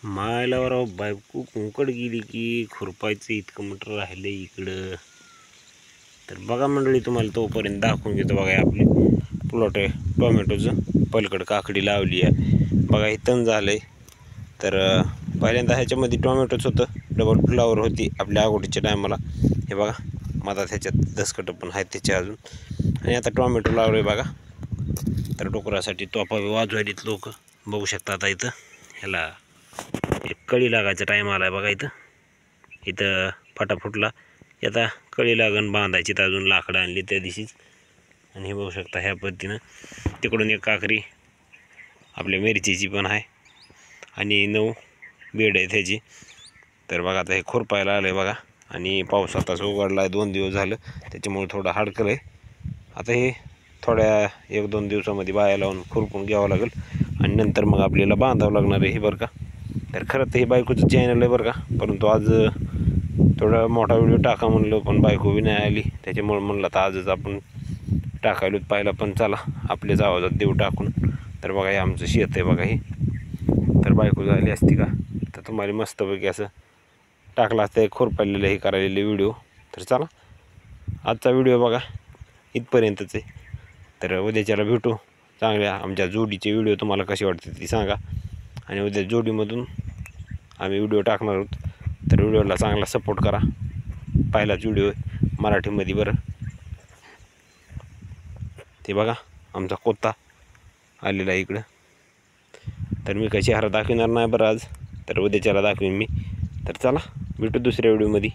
मायलावर बायको कुंकड गेली की खुरपायचं इतकं मोठं राहिलं इकडं. तर बघा मंडळी, तुम्हाला तोपर्यंत दाखवून घेतो. बघा आपली प्लॉट आहे टोमॅटोचं, पलीकडं काकडी लावली आहे. बघा हे तण झालंय. तर पहिल्यांदा ह्याच्यामध्ये टोमॅटोच होतं, डबल फ्लावर होती आपल्या अगोदरच्या टायमाला. हे बघा मधात ह्याच्यात दसकटं पण आहेत त्याच्या अजून. आणि आता टोमॅटो लावलोय बघा. तर डोकरासाठी तोफा वाजवायलीत लोक बघू शकता. आता इथं ह्याला कळी लागायचा टाईम आला आहे बघा. इथं फाटा फुटला. आता कळी लागण बांधायची, तर अजून लाकडं आणली त्या दिवशीच. आणि हे बघू शकता ह्या पद्धतीनं. तिकडून एक काकरी आपल्या मिरचीची पण आहे आणि 9 बेड आहे त्याची. तर बघा आता हे खुरपायला आलं आहे बघा. आणि पाऊस आताच उघडला आहे, 2 दिवस झालं, त्याच्यामुळे थोडं हाडकलं आहे. आता हे थोड्या 1-2 दिवसामध्ये बाया लावून खुरपून घ्यावं लागेल आणि नंतर मग आपल्याला बांधावं लागणार आहे हे बरं का. तर खरं तर हे बायकोचं चॅनल आहे बरं का, परंतु आज थोडा मोठा व्हिडिओ टाका म्हणलं, पण बायको बी नाही आली. त्याच्यामुळे म्हणलं तर आजच आपण टाकायलो पाहिला. पण चला आपल्याच आवाजात देऊ टाकून. तर बघा हे आमचं शेत आहे बघा हे. तर बायको झाली असती का तर तुम्हाला मस्तपैकी असं टाकला असतं खुरपायलेलं हे करायलेले व्हिडिओ. तर चला आजचा व्हिडिओ बघा इथपर्यंतच आहे. तर उद्याच्याला भेटू चांगल्या आमच्या जोडीचे व्हिडिओ. तुम्हाला कसे वाटते ती सांगा. आणि उद्या जोडीमधून आम्ही व्हिडिओ टाकणार आहोत. तर व्हिडिओला चांगला सपोर्ट करा. पहिलाच व्हिडिओ मराठीमध्ये बरं. ते बघा आमचा कोत्ता आलेला आहे इकडं. तर मी काही चेहरा दाखवणार नाही बरं आज, तर उद्याच्याला दाखवीन मी. तर चला भेटू दुसऱ्या व्हिडिओमध्ये.